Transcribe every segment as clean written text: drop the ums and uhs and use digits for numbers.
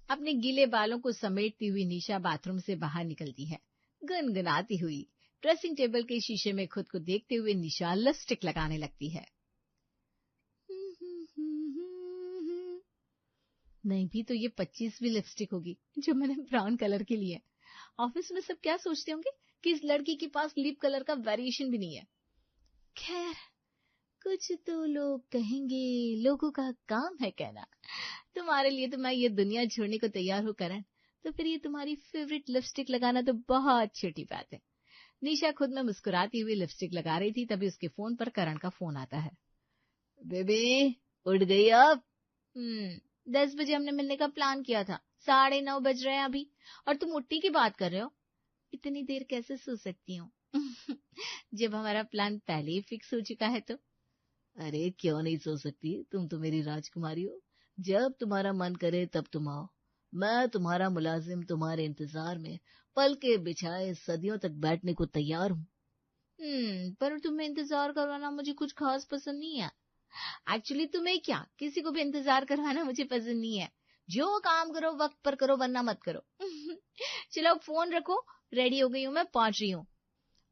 अपने गीले बालों को समेटती हुई निशा बाथरूम से बाहर निकलती है। गुनगुनाती हुई ड्रेसिंग टेबल के शीशे में खुद को देखते हुए निशा लिपस्टिक लगाने लगती है। नहीं भी तो ये 25वीं लिपस्टिक होगी जो मैंने ब्राउन कलर की ली है। ऑफिस में सब क्या सोचते होंगे कि इस लड़की के पास लिप कलर का वेरिएशन भी नहीं है। खैर, कुछ तो लोग कहेंगे, लोगों का काम है कहना। तुम्हारे लिए तो मैं ये दुनिया छोड़ने को तैयार हूँ करण, तो फिर ये तुम्हारी फेवरेट लिपस्टिक लगाना तो बहुत छोटी बात है। निशा खुद में मुस्कुराती हुई लिपस्टिक लगा रही थी, तभी उसके फोन पर करण का फोन आता है। बेबी, उठ गई आप? 10 बजे हमने मिलने का प्लान किया था, 9:30 बज रहे हैं अभी, और तुम उठने की बात कर रहे हो। इतनी देर कैसे सो सकती हूँ जब हमारा प्लान पहले ही फिक्स हो चुका है तो। अरे क्यों नहीं सो सकती, तुम तो मेरी राजकुमारी हो। जब तुम्हारा मन करे तब तुम आओ। मैं तुम्हारा मुलाजिम तुम्हारे इंतजार में पल के बिछाए सदियों तक बैठने को तैयार हूँ। पर तुम्हें इंतजार करवाना मुझे कुछ खास पसंद नहीं है। एक्चुअली तुम्हें क्या, किसी को भी इंतजार करवाना मुझे पसंद नहीं है। जो काम करो वक्त पर करो, वरना मत करो चलो फोन रखो, रेडी हो गई हूँ, मैं पहुंच रही हूँ।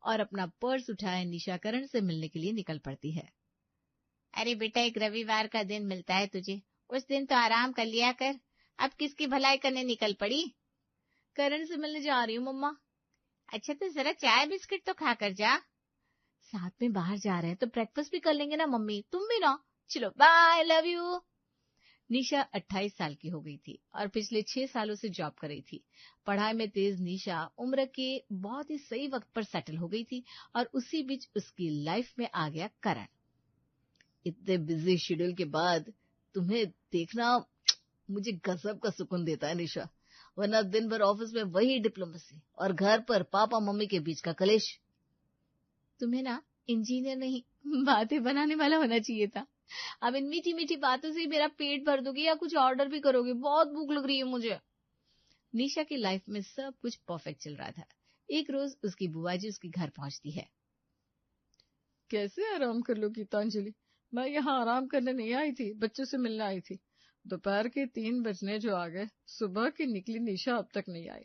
और अपना पर्स उठाए निशा करण से मिलने के लिए निकल पड़ती है। अरे बेटा, एक रविवार का दिन मिलता है तुझे, उस दिन तो आराम कर लिया कर। अब किसकी भलाई करने निकल पड़ी? करण से मिलने जा रही हूँ मम्मा। अच्छा तो जरा चाय बिस्किट तो खा कर जा। साथ में बाहर जा रहे हैं तो ब्रेकफास्ट भी कर लेंगे ना मम्मी, तुम भी ना। चलो बाय, लव यू। निशा 28 साल की हो गई थी और पिछले 6 सालों से जॉब कर रही थी। पढ़ाई में तेज निशा उम्र के बहुत ही सही वक्त पर सेटल हो गई थी और उसी बीच उसकी लाइफ में आ गया करण। इतने बिजी शेड्यूल के बाद तुम्हें देखना मुझे गजब का सुकून देता है निशा, वरना दिन भर ऑफिस में वही डिप्लोमेसी और घर पर पापा मम्मी के बीच का कलेश। तुम्हें ना इंजीनियर नहीं, बातें बनाने वाला होना चाहिए था। अब इन मीठी मीठी बातों से ही मेरा पेट भर दोगे या कुछ ऑर्डर भी करोगे? बहुत भूख लग रही है मुझे। निशा की लाइफ में सब कुछ परफेक्ट चल रहा था। एक रोज उसकी बुआ जी उसके घर पहुंचती है। कैसे आराम कर लो गीतांजलि, मैं यहाँ आराम करने नहीं आई थी, बच्चों से मिलने आई थी। दोपहर के 3 बजने जो आ गए, सुबह की निकली निशा अब तक नहीं आई।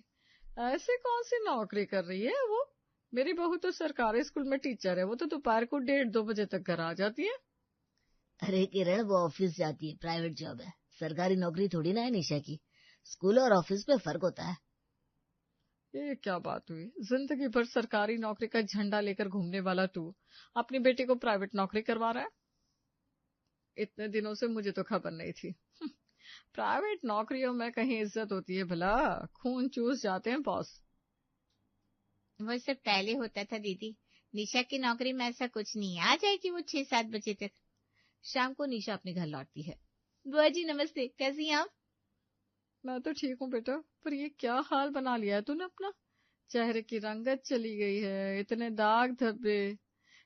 ऐसे कौन सी नौकरी कर रही है वो? मेरी बहू तो सरकारी स्कूल में टीचर है, वो तो दोपहर को 1:30-2 बजे तक घर आ जाती है। अरे किरण, वो ऑफिस जाती है, प्राइवेट जॉब है, सरकारी नौकरी थोड़ी ना है निशा की। स्कूल और ऑफिस में फर्क होता है। ये क्या बात हुई? जिंदगी भर सरकारी नौकरी का झंडा लेकर घूमने वाला तू अपनी बेटी को प्राइवेट नौकरी करवा रहा है? इतने दिनों से मुझे तो खबर नहीं थी। प्राइवेट नौकरियों में कहीं इज्जत होती है भला? खून चूस जाते हैं बॉस। वो सब पहले होता था दीदी, निशा की नौकरी में ऐसा कुछ नहीं है। आ जाएगी वो 6-7 बजे तक। शाम को निशा अपने घर लौटती है। बुआ जी नमस्ते, कैसी हैं आप? मैं तो ठीक हूँ बेटा, पर ये क्या हाल बना लिया है तूने अपना? चेहरे की रंगत चली गई है, इतने दाग धब्बे।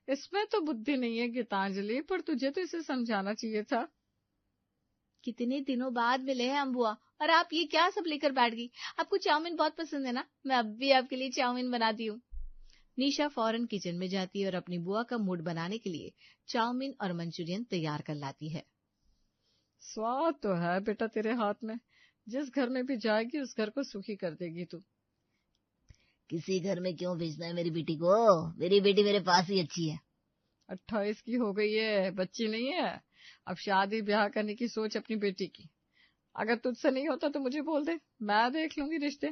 इसमें तो बुद्धि नहीं है गीतांजलि, पर तुझे तो इसे समझाना चाहिए था। कितने दिनों बाद मिले हैं हम बुआ, और आप ये क्या सब लेकर बैठ गई? आपको चाउमीन बहुत पसंद है ना, मैं अब भी आपके लिए चाउमीन बनाती हूँ। निशा फौरन किचन में जाती है और अपनी बुआ का मूड बनाने के लिए चाउमीन और मंचूरियन तैयार कर लाती है। स्वाद तो है बेटा तेरे हाथ में, जिस घर में भी जाएगी उस घर को सुखी कर देगी तू। किसी घर में क्यों भेजना है मेरी बेटी को? मेरी बेटी मेरे पास ही अच्छी है। 28 की हो गई है, बच्ची नहीं है। अब शादी ब्याह करने की सोच अपनी बेटी की। अगर तुझसे नहीं होता तो मुझे बोल दे, मैं देख लूंगी रिश्ते।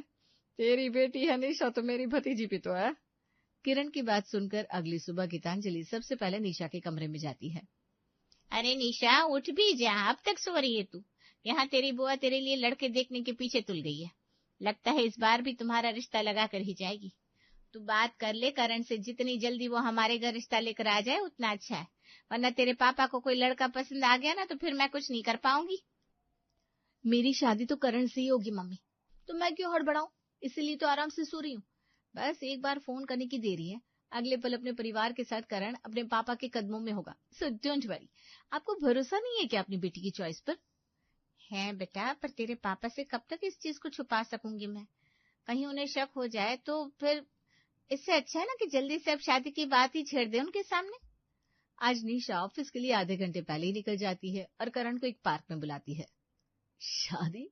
तेरी बेटी है निशा तो मेरी भतीजी भी तो है। किरण की बात सुनकर अगली सुबह गीतांजलि सबसे पहले निशा के कमरे में जाती है। अरे निशा, उठ भी जा, अब तक सो रही है तू? यहाँ तेरी बुआ तेरे लिए लड़के देखने के पीछे तुल गई है। लगता है इस बार भी तुम्हारा रिश्ता लगा कर ही जाएगी। तू बात कर ले करण से, जितनी जल्दी वो हमारे घर रिश्ता लेकर आ जाए उतना अच्छा है, वरना तेरे पापा को कोई लड़का पसंद आ गया ना तो फिर मैं कुछ नहीं कर पाऊंगी। मेरी शादी तो करण से ही होगी मम्मी, तो मैं क्यों हड़बड़ाऊं? इसीलिए तो आराम से सो रही हूँ। बस एक बार फोन करने की देरी है, अगले पल अपने परिवार के साथ करण अपने पापा के कदमों में होगा। So don't worry. आपको भरोसा नहीं है क्या अपनी बेटी की चॉइस पर? है बेटा, पर तेरे पापा से कब तक इस चीज को छुपा सकूंगी मैं? कहीं उन्हें शक हो जाए तो फिर इससे अच्छा है ना कि जल्दी से अब शादी की बात ही छेड़ दे उनके सामने। आज निशा ऑफिस के लिए आधे घंटे पहले ही निकल जाती है और करण को एक पार्क में बुलाती है। शादी?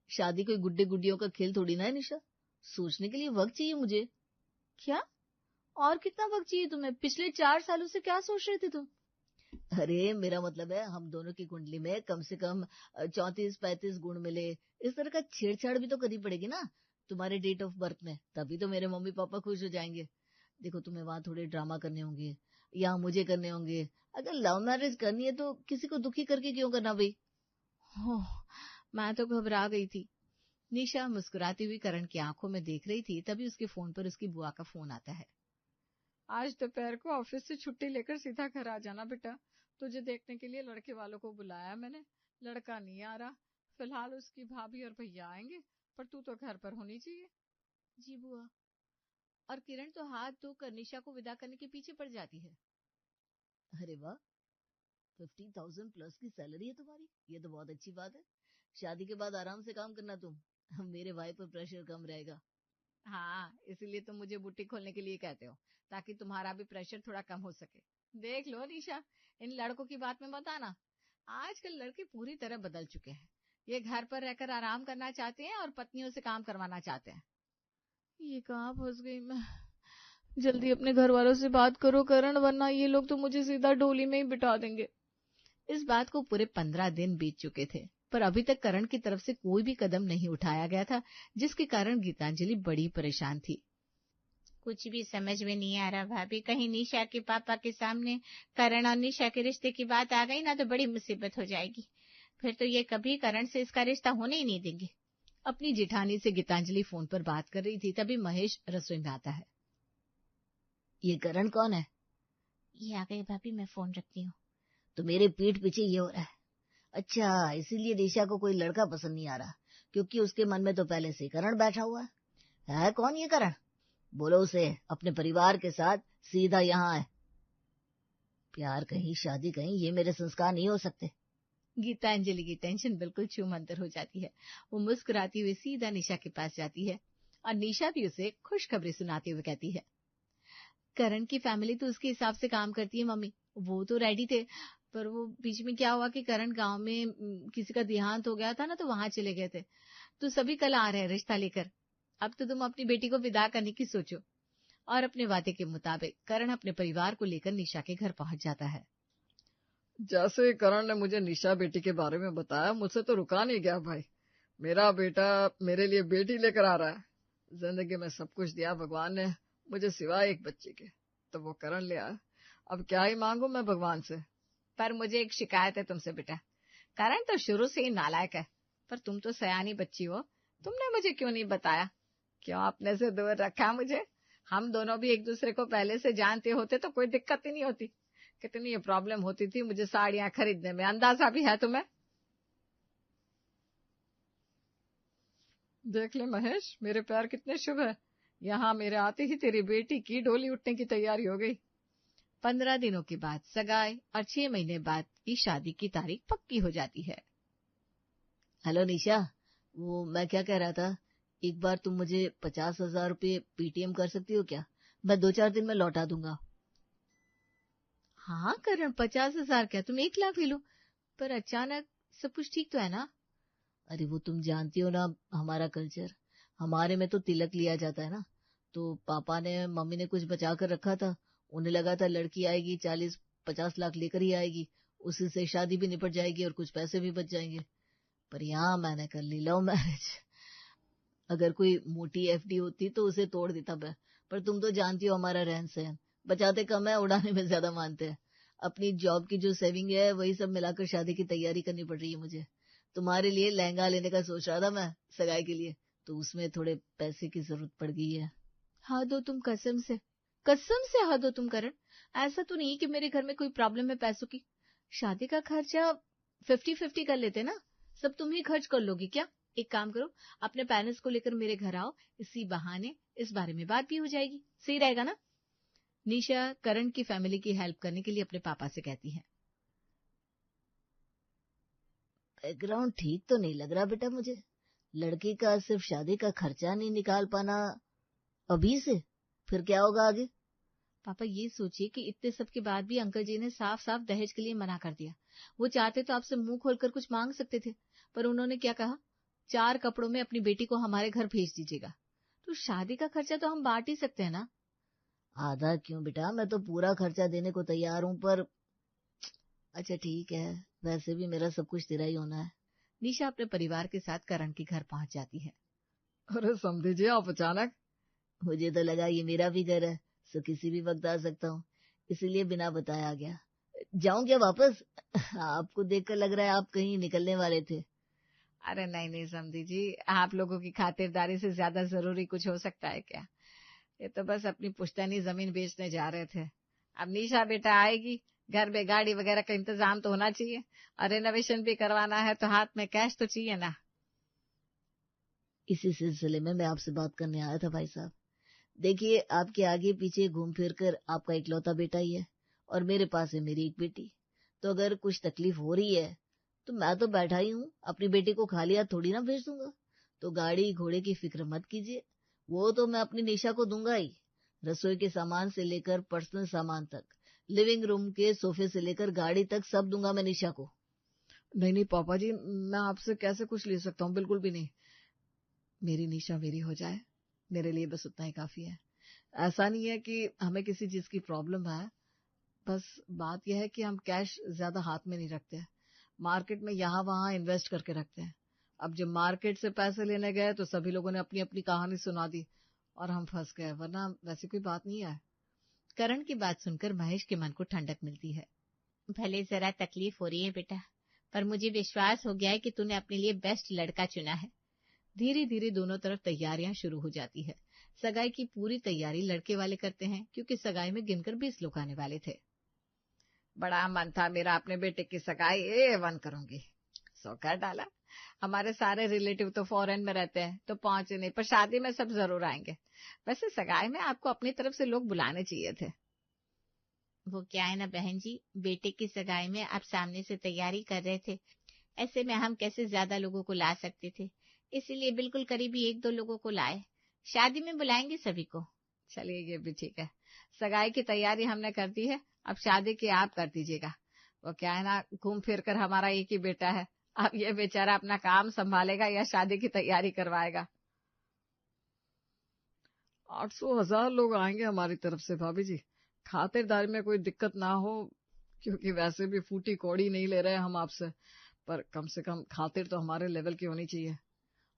शादी कोई गुड्डे गुड्डियों का खेल थोड़ी ना है निशा, सोचने के लिए वक्त चाहिए मुझे। क्या? और कितना वक्त चाहिए तुम्हें? पिछले 4 सालों से क्या सोच रहे थे तुम? अरे मेरा मतलब है हम दोनों की कुंडली में कम से कम 34-35 गुण मिले, इस तरह का छेड़छाड़ भी तो करनी पड़ेगी ना तुम्हारे डेट ऑफ बर्थ में, तभी तो मेरे मम्मी पापा खुश हो जाएंगे। देखो तुम्हें वहां थोड़े ड्रामा करने होंगे, या मुझे करने होंगे। अगर लव मैरिज करनी है तो किसी को दुखी करके क्यों करना भाई? ओह, मैं तो घबरा गई थी। निशा मुस्कुराती हुई करण की आंखों में देख रही थी, तभी उसके फोन पर उसकी बुआ का फोन आता है। आज दोपहर को ऑफिस से छुट्टी लेकर सीधा घर आ जाना बेटा, तुझे देखने के लिए लड़के वालों को बुलाया मैंने। लड़का नहीं आ रहा, फिलहाल उसकी भाभी और भैया आएंगे, पर तू तो घर पर होनी चाहिए। जी बुआ। और किरण तो हाथ धोकर निशा को विदा करने के पीछे पड़ जाती है। अरे वाह, 50,000 प्लस की सैलरी है तुम्हारी, ये तो बहुत अच्छी बात है। शादी के बाद आराम से काम करना तुम, मेरे भाई पर प्रेशर कम रहेगा। हाँ, इसीलिए तुम मुझे बुटीक खोलने के लिए कहते हो, ताकि तुम्हारा भी प्रेशर थोड़ा कम हो सके। देख लो निशा, इन लड़कों की बात में मत आना। आजकल लड़के पूरी तरह बदल चुके हैं। ये घर पर रहकर आराम करना चाहते हैं और पत्नियों से काम करवाना चाहते हैं। ये कहाँ फंस गई मैं? जल्दी अपने घर वालों से बात करो करण, वरना ये लोग तो मुझे सीधा डोली में ही बिठा देंगे। इस बात को पूरे 15 दिन बीत चुके थे, पर अभी तक करण की तरफ से कोई भी कदम नहीं उठाया गया था, जिसके कारण गीतांजलि बड़ी परेशान थी। कुछ भी समझ में नहीं आ रहा भाभी, कहीं निशा के पापा के सामने करण और निशा के रिश्ते की बात आ गई ना तो बड़ी मुसीबत हो जाएगी। फिर तो ये कभी करण से इसका रिश्ता होने ही नहीं देंगे। अपनी जेठानी से गीतांजलि फोन पर बात कर रही थी, तभी महेश रसोई में आता है। ये करण कौन है? ये आ गई भाभी, मैं फोन रखती हूँ। तो मेरे पीठ पीछे ये हो रहा है। अच्छा, इसीलिए निशा को कोई लड़का पसंद नहीं आ रहा, क्योंकि उसके मन में तो पहले से करण बैठा हुआ है। कौन ये करण? बोलो उसे अपने परिवार के साथ सीधा यहाँ है। प्यार कहीं शादी कहीं, ये मेरे संस्कार नहीं हो सकते। गीतांजलि की टेंशन बिल्कुल छूमंतर हो जाती है। वो मुस्कुराती हुई सीधा निशा के पास जाती है और निशा भी उसे खुशखबरी सुनाते हुए कहती है, करण की फैमिली तो उसके हिसाब से काम करती है मम्मी, वो तो रेडी थे, पर वो बीच में क्या हुआ कि करण गांव में किसी का देहांत हो गया था ना, तो वहां चले गए थे। तो सभी कल आ रहे हैं रिश्ता लेकर। अब तो तुम अपनी बेटी को विदा करने की सोचो। और अपने वादे के मुताबिक करण अपने परिवार को लेकर निशा के घर पहुंच जाता है। जैसे करण ने मुझे निशा बेटी के बारे में बताया, मुझसे तो रुका नहीं गया भाई। मेरा बेटा मेरे लिए बेटी लेकर आ रहा है। जिंदगी में सब कुछ दिया भगवान ने मुझे, सिवाय एक बच्चे के, तो वो करण ले आया। अब क्या ही मांगू मैं भगवान से। पर मुझे एक शिकायत है तुमसे बेटा, करण तो शुरू से ही नालायक है, पर तुम तो सयानी बच्ची हो, तुमने मुझे क्यों नहीं बताया? क्यों अपने से दूर रखा मुझे? हम दोनों भी एक दूसरे को पहले से जानते होते तो कोई दिक्कत ही नहीं होती। कितनी ये प्रॉब्लम होती थी मुझे साड़ियां खरीदने में, अंदाजा भी है तुम्हें? देख ले महेश, मेरे प्यार कितने शुभ है। यहाँ मेरे आते ही तेरी बेटी की डोली उठने की तैयारी हो गई। 15 दिनों के बाद सगाई और 6 महीने बाद की शादी की तारीख पक्की हो जाती है। हेलो निशा, वो मैं क्या कह रहा था, एक बार तुम मुझे 50,000 रुपये पेटीएम कर सकती हो क्या? मैं 2-4 दिन में लौटा दूंगा। हाँ करण, 50,000 क्या, तुम 1 लाख ले लो। पर अचानक सब कुछ ठीक तो है ना? अरे वो तुम जानती हो ना हमारा कल्चर, हमारे में तो तिलक लिया जाता है ना, तो पापा ने मम्मी ने कुछ बचा कर रखा था। उन्हें लगा था लड़की आएगी 40-50 लाख लेकर ही आएगी, उसी से शादी भी निपट जाएगी और कुछ पैसे भी बच जाएंगे। पर यहाँ मैंने कर ली लव मैरिज। अगर कोई मोटी एफडी होती तो उसे तोड़ देता मैं, पर तुम तो जानती हो हमारा रहन सहन, बचाते कम है उड़ाने में ज्यादा मानते हैं। अपनी जॉब की जो सेविंग है वही सब मिलाकर शादी की तैयारी करनी पड़ रही है मुझे। तुम्हारे लिए लहंगा लेने का सोच रहा था मैं सगाई के लिए, तो उसमें थोड़े पैसे की जरूरत पड़ गई है। हाँ दो तुम कसम से, कसम से हाँ दो तुम करण। ऐसा तो नहीं कि मेरे घर में कोई प्रॉब्लम है पैसों की। शादी का खर्चा 50-50 कर लेते ना, सब तुम ही खर्च कर लोगी क्या? एक काम करो, अपने पेरेंट्स को लेकर मेरे घर आओ, इसी बहाने इस बारे में बात भी हो जाएगी, सही रहेगा ना? निशा करण की फैमिली की हेल्प करने के लिए अपने पापा से कहती है। बैकग्राउंड ठीक तो नहीं लग रहा बेटा मुझे, लड़की का सिर्फ शादी का खर्चा नहीं निकाल पाना अभी से, फिर क्या होगा आगे? पापा ये सोचिए कि इतने सब के बाद भी अंकल जी ने साफ साफ दहेज के लिए मना कर दिया। वो चाहते तो आपसे मुंह खोलकर कुछ मांग सकते थे, पर उन्होंने क्या कहा, 4 कपड़ों में अपनी बेटी को हमारे घर भेज दीजिएगा। तो शादी का खर्चा तो हम बांट ही सकते हैं ना। आधा क्यों बेटा, मैं तो पूरा खर्चा देने को तैयार हूँ, पर अच्छा ठीक है, वैसे भी मेरा सब कुछ तेरा ही होना है। निशा अपने परिवार के साथ करण के घर पहुंच जाती है। अरे समझी जी, आप अचानक? मुझे तो लगा ये मेरा भी घर है, सो किसी भी वक्त आ सकता हूँ, इसीलिए बिना बताए आ गया। जाऊं क्या वापस? आपको देखकर लग रहा है आप कहीं निकलने वाले थे। अरे नहीं नहीं समधी जी, आप लोगों की खातिरदारी से ज्यादा जरूरी कुछ हो सकता है क्या? ये तो बस अपनी पुश्तैनी जमीन बेचने जा रहे थे। अब निशा बेटा आएगी, घर में गाड़ी वगैरह का इंतजाम तो होना चाहिए, और रेनोवेशन भी करवाना है, तो हाथ में कैश तो चाहिए ना। इसी सिलसिले में मैं आपसे बात करने आया था भाई साहब। देखिए, आपके आगे पीछे घूम फिर कर आपका इकलौता बेटा ही है, और मेरे पास है मेरी एक बेटी। तो अगर कुछ तकलीफ हो रही है तो मैं तो बैठा ही हूँ, अपनी बेटी को खाली हाथ थोड़ी ना भेज दूंगा। तो गाड़ी घोड़े की फिक्र मत कीजिए, वो तो मैं अपनी निशा को दूंगा ही। रसोई के सामान से लेकर पर्सनल सामान तक, लिविंग रूम के सोफे से लेकर गाड़ी तक, सब दूंगा मैं निशा को। नहीं नहीं पापा जी, मैं आपसे कैसे कुछ ले सकता हूँ, बिल्कुल भी नहीं। मेरी निशा मेरी हो जाए, मेरे लिए बस उतना ही काफी है। ऐसा नहीं है कि हमें किसी चीज की प्रॉब्लम है, बस बात यह है कि हम कैश ज्यादा हाथ में नहीं रखते हैं, मार्केट में यहाँ वहां इन्वेस्ट करके रखते हैं। अब जब मार्केट से पैसे लेने गए तो सभी लोगों ने अपनी अपनी कहानी सुना दी और हम फंस गए, वरना वैसी कोई बात नहीं है। करण की बात सुनकर महेश के मन को ठंडक मिलती है। भले जरा तकलीफ हो रही है बेटा, पर मुझे विश्वास हो गया है कि तूने अपने लिए बेस्ट लड़का चुना है। धीरे धीरे दोनों तरफ तैयारियां शुरू हो जाती है। सगाई की पूरी तैयारी लड़के वाले करते हैं, क्योंकि सगाई में गिनकर 20 लोग आने वाले थे। बड़ा मन था मेरा अपने बेटे की सगाई A1 करूंगी, सो कर डाला। हमारे सारे रिलेटिव तो फॉरेन में रहते हैं, तो पहुंचे नहीं, पर शादी में सब जरूर आएंगे। वैसे सगाई में आपको अपनी तरफ से लोग बुलाने चाहिए थे। वो क्या है ना बहन जी, बेटे की सगाई में आप सामने से तैयारी कर रहे थे, ऐसे में हम कैसे ज्यादा लोगों को ला सकते थे, इसीलिए बिल्कुल करीबी 1-2 लोगों को लाए। शादी में बुलाएंगे सभी को। चलिए ये भी ठीक है, सगाई की तैयारी हमने कर दी है, अब शादी की आप कर दीजिएगा। वो क्या है ना, घूम फिर कर हमारा एक ही बेटा है, अब ये बेचारा अपना काम संभालेगा या शादी की तैयारी करवाएगा। 800,000 लोग आएंगे हमारी तरफ से भाभी जी, खातिरदारी में कोई दिक्कत ना हो, क्योंकि वैसे भी फूटी कौड़ी नहीं ले रहे हम आपसे, पर कम से कम खातिर तो हमारे लेवल की होनी चाहिए।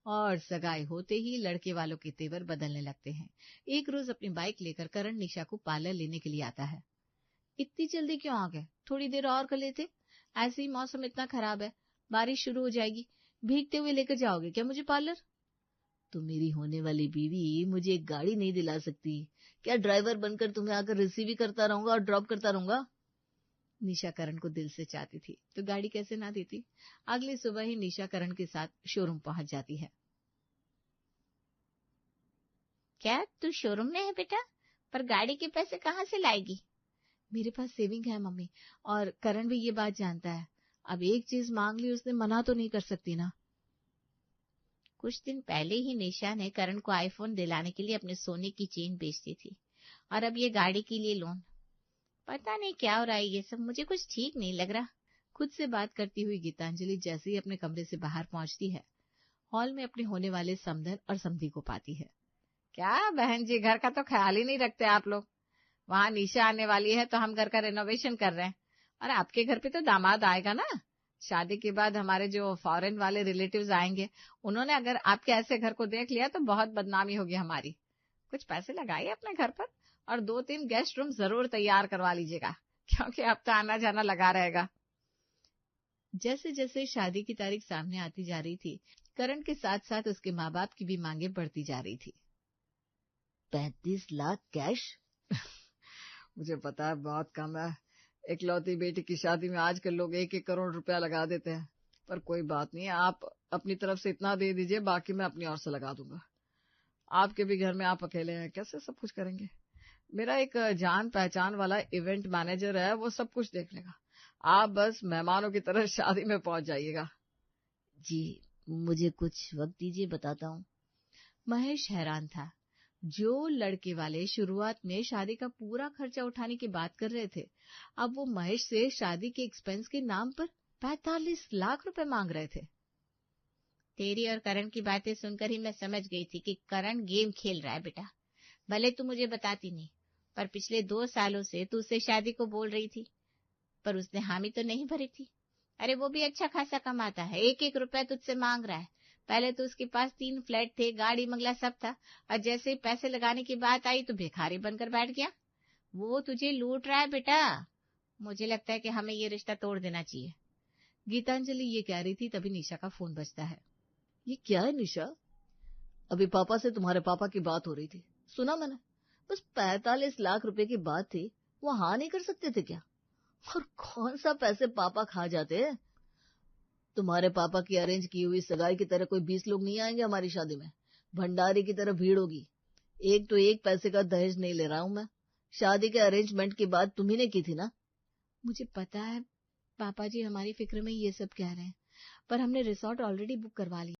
और सगाई होते ही लड़के वालों के तेवर बदलने लगते हैं। एक रोज अपनी बाइक लेकर करण निशा को पार्लर लेने के लिए आता है। इतनी जल्दी क्यों आ गए, थोड़ी देर और कर लेते। ऐसे ही मौसम इतना खराब है, बारिश शुरू हो जाएगी, भीगते हुए लेकर जाओगे क्या मुझे पार्लर? तो मेरी होने वाली बीवी मुझे एक गाड़ी नहीं दिला सकती क्या? ड्राइवर बनकर तुम्हें आकर रिसीव ही करता रहूंगा और ड्रॉप करता रहूंगा। निशा करण को दिल से चाहती थी तो गाड़ी कैसे ना देती। अगली सुबह ही निशा करण के साथ शोरूम पहुंच जाती है। क्या तू शोरूम में है बेटा, पर गाड़ी के पैसे कहाँ से लाएगी? मेरे पास सेविंग है मम्मी, और करण भी ये बात जानता है। अब एक चीज मांग ली उसने, मना तो नहीं कर सकती ना। कुछ दिन पहले ही निशा ने करण को आईफोन दिलाने के लिए अपने सोने की चेन बेच दी थी, और अब ये गाड़ी के लिए लोन। पता नहीं क्या हो रहा है ये सब, मुझे कुछ ठीक नहीं लग रहा। खुद से बात करती हुई गीतांजलि जैसे ही अपने कमरे से बाहर पहुंचती है, हॉल में अपने होने वाले समधन और समधी को पाती है। क्या बहन जी, घर का तो ख्याल ही नहीं रखते आप लोग। वहां निशा आने वाली है तो हम घर का रेनोवेशन कर रहे हैं, और आपके घर पे तो दामाद आएगा ना। शादी के बाद हमारे जो फॉरेन वाले रिलेटिव्स आएंगे, उन्होंने अगर आपके ऐसे घर को देख लिया तो बहुत बदनामी होगी हमारी। कुछ पैसे लगाइए अपने घर पर, और 2-3 गेस्ट रूम जरूर तैयार करवा लीजिएगा, क्योंकि अब तो आना जाना लगा रहेगा। जैसे जैसे शादी की तारीख सामने आती जा रही थी, करण के साथ साथ उसके माँ बाप की भी मांगे बढ़ती जा रही थी। 35 लाख कैश? मुझे पता है बहुत कम है, इकलौती बेटी की शादी में आजकल लोग 1-1 करोड़ रुपया लगा देते हैं, पर कोई बात नहीं, आप अपनी तरफ से इतना दे दीजिए, बाकी मैं अपनी ओर से लगा दूंगा। आपके भी घर में आप अकेले हैं, कैसे सब कुछ करेंगे? मेरा एक जान पहचान वाला इवेंट मैनेजर है, वो सब कुछ देख लेगा। आप बस मेहमानों की तरह शादी में पहुंच जाइएगा। जी, मुझे कुछ वक्त दीजिए, बताता हूँ। महेश हैरान था। जो लड़के वाले शुरुआत में शादी का पूरा खर्चा उठाने की बात कर रहे थे, अब वो महेश से शादी के एक्सपेंस के नाम पर 45 लाख रुपए मांग रहे थे। तेरी और करण की बातें सुनकर ही मैं समझ गई थी कि करण गेम खेल रहा है बेटा। भले तू मुझे बताती नहीं, पर पिछले 2 सालों से तू उससे शादी को बोल रही थी, पर उसने हामी तो नहीं भरी थी। अरे वो भी अच्छा खासा कमाता है, 1-1 रुपया तुझसे मांग रहा है। पहले तो उसके पास 3 फ्लैट थे, गाड़ी बंगला सब था, और जैसे ही पैसे लगाने की बात आई तो भिखारी बनकर बैठ गया। वो तुझे लूट रहा है बेटा। मुझे लगता है कि हमें ये रिश्ता तोड़ देना चाहिए। गीतांजलि ये कह रही थी, तभी निशा का फोन बजता है। ये क्या है निशा? अभी पापा से तुम्हारे पापा की बात हो रही थी, सुना मैंने। बस 45 लाख रुपए की बात थी, वो हाँ नहीं कर सकते थे क्या? और कौन सा पैसे पापा खा जाते हैं? तुम्हारे पापा की अरेंज की हुई सगाई की तरह कोई 20 लोग नहीं आएंगे हमारी शादी में। भंडारी की तरह भीड़ होगी। एक तो एक पैसे का दहेज नहीं ले रहा हूं मैं। शादी के अरेंजमेंट की बात तुम्ही ने की थी ना? मुझे पता है पापा जी हमारी फिक्र में ये सब कह रहे हैं, पर हमने रिसोर्ट ऑलरेडी बुक करवा लिया।